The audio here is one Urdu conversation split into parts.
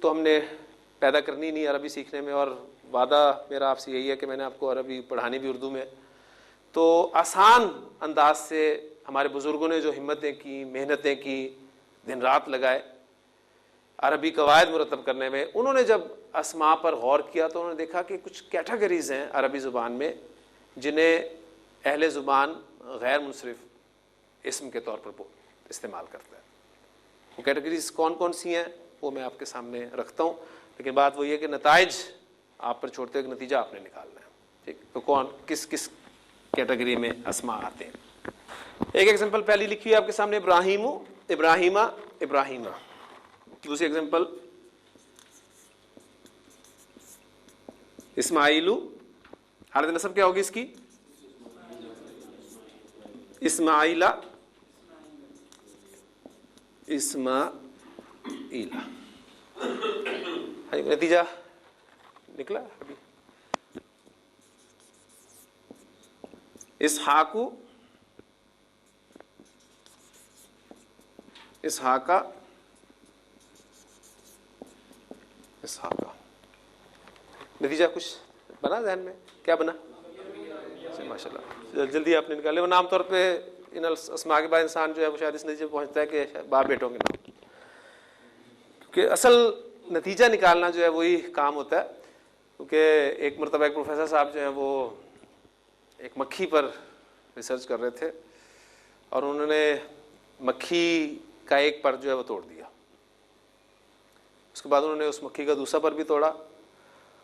تو ہم نے پیدا کرنی نہیں عربی سیکھنے میں، اور وعدہ میرا آپ سے یہی ہے کہ میں نے آپ کو عربی پڑھانی بھی اردو میں. تو آسان انداز سے ہمارے بزرگوں نے جو ہمتیں کی، محنتیں کی، دن رات لگائے عربی قواعد مرتب کرنے میں، انہوں نے جب اسماء پر غور کیا تو انہوں نے دیکھا کہ کچھ کیٹیگریز ہیں عربی زبان میں جنہیں اہل زبان غیر منصرف اسم کے طور پر استعمال کرتا ہے. وہ کیٹیگریز کون کون سی ہیں وہ میں آپ کے سامنے رکھتا ہوں، لیکن بات وہی ہے کہ نتائج آپ پر چھوڑتے ہوئے نتیجہ آپ نے نکالنا ہے. ٹھیک، تو کون کس کس کیٹیگری میں اسماء آتے ہیں. ایک ایگزامپل پہلی لکھی ہے آپ کے سامنے، ابراہیم، ابراہیمہ، ابراہیمہ. دوسری ایگزامپل اسماعیل، حالت نصب کیا ہوگی اس کی؟ اسماعیلہ، اسماعیلہ. نتیجہ نکلا ابھی. اسحاق، اسحاقہ، اسحاقہ. نتیجہ کچھ بنا ذہن میں؟ کیا بنا؟ ماشاء اللہ جلدی آپ نے نکالے. ورنہ عام طور پہ ان اسماء کے بعد انسان جو ہے وہ شاید اس نتیجے پہ پہنچتا ہے کہ باپ بیٹوں کے نام، کیونکہ اصل نتیجہ نکالنا جو ہے وہی کام ہوتا ہے. کیونکہ ایک مرتبہ ایک پروفیسر صاحب جو ہیں وہ ایک مکھی پر ریسرچ کر رہے تھے، اور انہوں نے مکھی کا ایک پر جو ہے وہ توڑ دیا. اس کے بعد انہوں نے اس مکھی کا دوسرا پر بھی توڑا،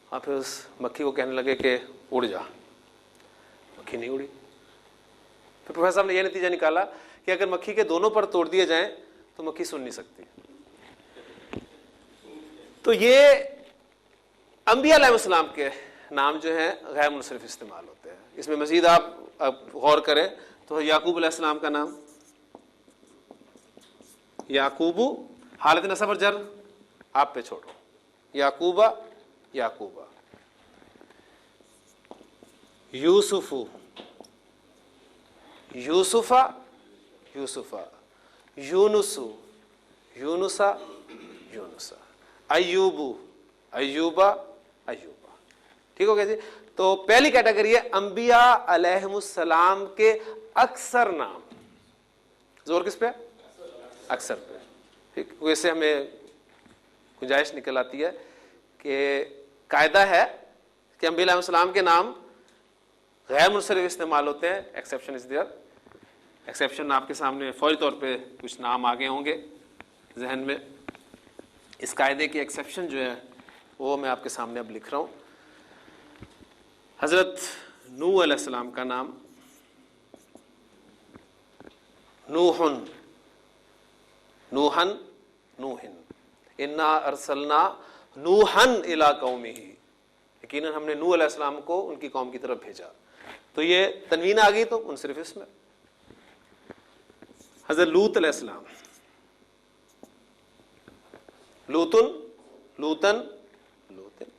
اور پھر اس مکھی کو کہنے لگے کہ اڑ جا. مکھی نہیں اڑی. پھر پروفیسر صاحب نے یہ نتیجہ نکالا کہ اگر مکھی کے دونوں پر توڑ دیے جائیں تو مکھی سن نہیں سکتی. تو یہ انبیاء علیہ السلام کے نام جو ہیں غیر منصرف استعمال ہوتے ہیں. اس میں مزید آپ غور کریں تو یعقوب علیہ السلام کا نام یعقوب، حالت نصب اور جر آپ پہ چھوڑو، یعقوبہ، یعقوبہ. یوسف، یوسفہ، یوسفہ. یونس، یونسا، یونسا. ایوب، ایوبہ، ایوبہ. ٹھیک ہو گیا جی. تو پہلی کیٹیگری ہے انبیاء علیہ السلام کے اکثر نام. زور کس پہ؟ اکثر پہ. ٹھیک، ویسے ہمیں گنجائش نکل آتی ہے کہ قاعدہ ہے کہ انبیاء علیہ السلام کے نام غیر منصرف استعمال ہوتے ہیں. Exception is there. ایکسیپشن آپ کے سامنے فوری طور پہ کچھ نام آگے ہوں گے ذہن میں. اس قاعدے کی ایکسیپشن جو ہے وہ میں آپ کے سامنے اب لکھ رہا ہوں. حضرت نوح علیہ السلام کا نام نوحن، نوحن، نوحن. انا ارسلنا نوحن الی قومہ، یقیناً ہم نے نوح علیہ السلام کو ان کی قوم کی طرف بھیجا. تو یہ تنوین آ گئی تو منصرف اس میں. حضرت لوط علیہ السلام، لوتن، لوتن، لوتن.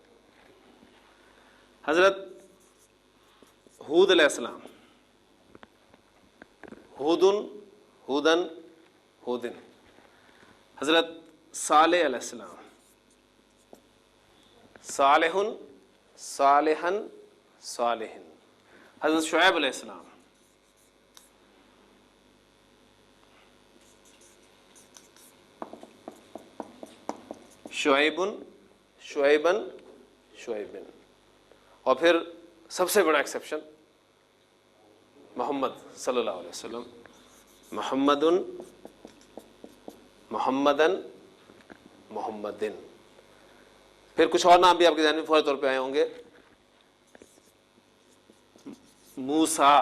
حضرت ہود علیہ السلام، ہودن، ہودن، ہودن. حضرت صالح علیہ السلام، صالحن، صالحن، صالحن. حضرت شعیب علیہ السلام، شعیبن، شعیبن، شعیبن. اور پھر سب سے بڑا ایکسیپشن محمد صلی اللہ علیہ وسلم، محمدن، محمدن، محمدن. پھر کچھ اور نام بھی آپ کے ذہن میں فوری طور پہ آئے ہوں گے. موسیٰ،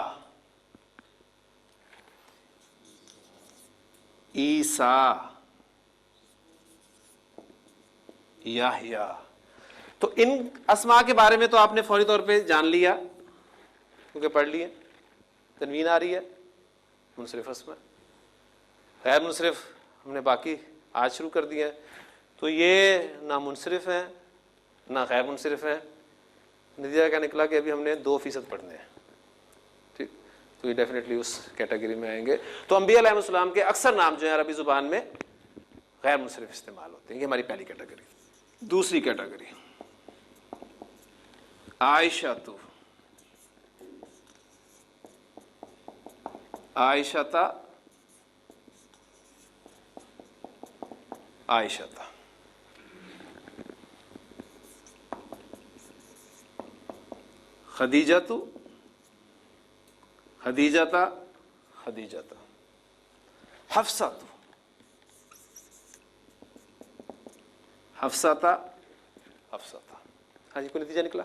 عیسیٰ، یحییٰ. تو ان اسماء کے بارے میں تو آپ نے فوری طور پہ جان لیا کیونکہ پڑھ لیے. تنوین آ رہی ہے، منصرف اسماء. غیر منصرف ہم نے باقی آج شروع کر دیا ہے. تو یہ نہ منصرف ہیں نہ غیر منصرف ہیں. نتیجہ کیا نکلا کہ ابھی ہم نے 2% پڑھنے ہیں. ٹھیک، تو یہ ڈیفینیٹلی اس کیٹیگری میں آئیں گے. تو انبیاء علیہ السلام کے اکثر نام جو ہیں عربی زبان میں غیر منصرف استعمال ہوتے ہیں. یہ ہماری پہلی کیٹیگری. دوسری کیٹیگری عائشۃ، عائشۃ، عائشۃ. خدیجۃ، خدیجۃ، خدیجۃ. حفصۃ، حفصۃ، حفصۃ. ہاں جی، کوئی نتیجہ نکلا؟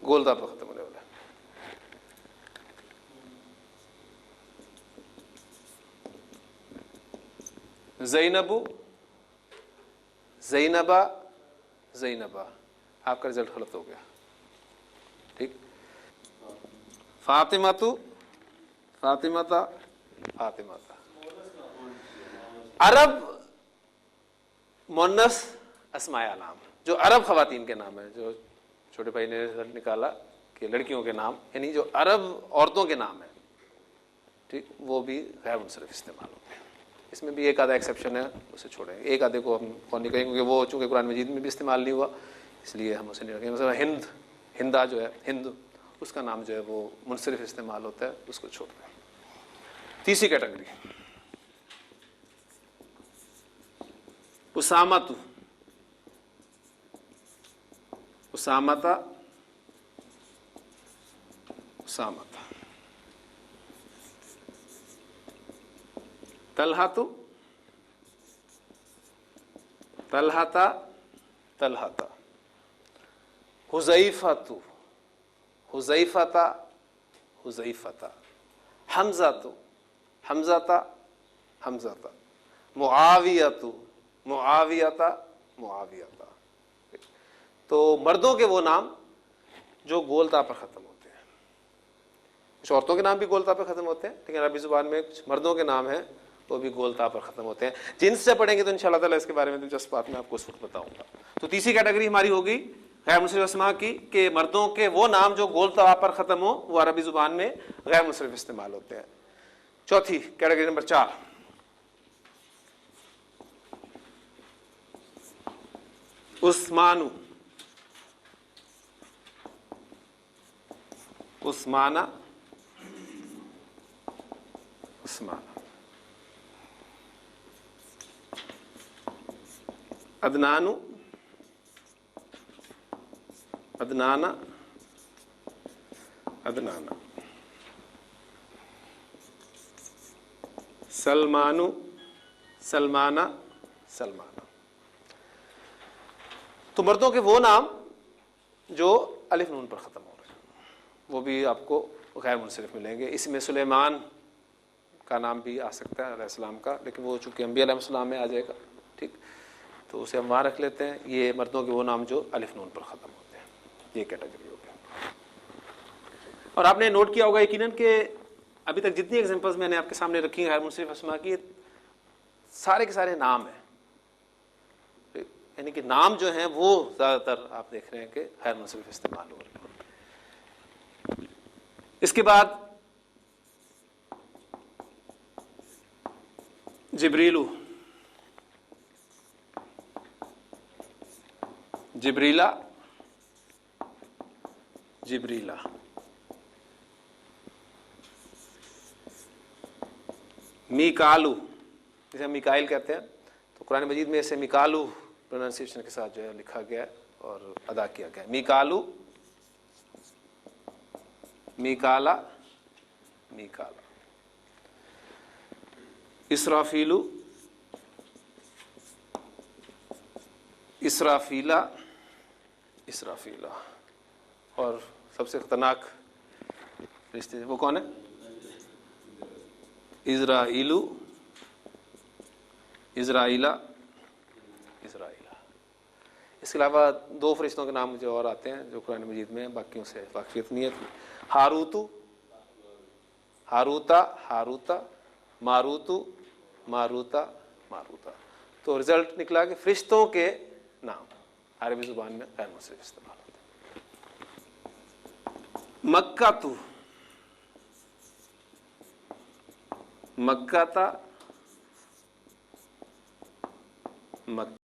گولدا پر ختم ہونے والا ہے. زینب، زینبا، زینبا. آپ کا رزلٹ غلط ہو گیا. ٹھیک. فاطمہ تو، فاطمہ تا، فاطمہ تا. عرب مؤنث اسماء اعلام، جو عرب خواتین کے نام ہیں، جو چھوٹے بھائی نے رزلٹ نکالا کہ لڑکیوں کے نام، یعنی جو عرب عورتوں کے نام ہیں، ٹھیک، وہ بھی غیر منصرف استعمال ہوتے ہیں. اس میں بھی ایک آدھا ایکسیپشن ہے، اسے چھوڑیں. ایک آدھے کو ہم کون نہیں کہیں گے کیونکہ وہ چونکہ قرآن مجید میں بھی استعمال نہیں ہوا، اس لیے ہم اسے نہیں رکھیں. مثلا ہند، ہندا جو ہے، ہند، اس کا نام جو ہے وہ منصرف استعمال ہوتا ہے، اس کو چھوڑ دیں. تیسری کیٹیگری اسامۃ، اسامۃ، اسامۃ. طلحۃ، طلحۃ، طلحۃ. حذیفۃ، حذیفۃ، حذیفۃ. حمزۃ، حمزۃ، حمزۃ. معاویۃ، معاویۃ، معاویۃ. تو مردوں کے وہ نام جو گولتا پر ختم ہوتے ہیں. کچھ عورتوں کے نام بھی گولتا پر ختم ہوتے ہیں، لیکن عربی زبان میں کچھ مردوں کے نام ہیں وہ بھی گولتا پر ختم ہوتے ہیں. جن سے پڑھیں گے تو انشاءاللہ تعالیٰ اس کے بارے میں دلچسپ بات میں آپ کو اس وقت بتاؤں گا. تو تیسری کیٹیگری ہماری ہوگی غیر منصرف اسماء کی، کہ مردوں کے وہ نام جو گولتا پر ختم ہو وہ عربی زبان میں غیر منصرف استعمال ہوتے ہیں. چوتھی کیٹیگری نمبر 4 عثمان، عثمان، عثمان. عدنان، عدنان، عدنان. سلمان، سلمان، سلمان. تو مردوں کے وہ نام جو الف نون پر ختم ہو رہے ہیں وہ بھی آپ کو غیر منصرف ملیں گے. اس میں سلیمان کا نام بھی آ سکتا ہے علیہ السلام کا، لیکن وہ چونکہ انبیاء علیہ السلام میں آ جائے گا، ٹھیک، تو اسے ہم وہاں رکھ لیتے ہیں. یہ مردوں کے وہ نام جو الف نون پر ختم ہوتے ہیں. یہ کیٹیگری ہو گیا. اور آپ نے نوٹ کیا ہوگا یقیناً کہ ابھی تک جتنی ایگزامپلز میں نے آپ کے سامنے رکھی ہیں غیر منصرف اسماء کی، سارے کے سارے نام ہیں، یعنی کہ نام جو ہیں وہ زیادہ تر آپ دیکھ رہے ہیں کہ غیر منصرف استعمال ہو رہے ہیں. اس کے بعد جبریلو، جبریلا، جبریلا. میکالو، جسے ہم میکائل کہتے ہیں، تو قرآن مجید میں اسے میکالو پروننسیشن کے ساتھ جو ہے لکھا گیا ہے اور ادا کیا گیا ہے. میکالو، میکالا، میکالا. اسرافیلو، اسرافیلا، اسرافیلا. اور سب سے خطرناک فرشتے وہ کون ہے؟ اسرائیلو، اسرائیلا، اسرائیلا. اس کے علاوہ 2 فرشتوں کے نام مجھے اور آتے ہیں جو قرآن مجید میں باقیوں سے واقفیت نہیں ہے. ہاروتو، ہاروتا، ہاروتا. ماروتو، ماروتا، ماروتا. تو رزلٹ نکلا کہ فرشتوں کے نام عربی زبان میں غیر منصرف استعمال ہوتے ہیں. مکہ تو، مکہ تا، مکہ.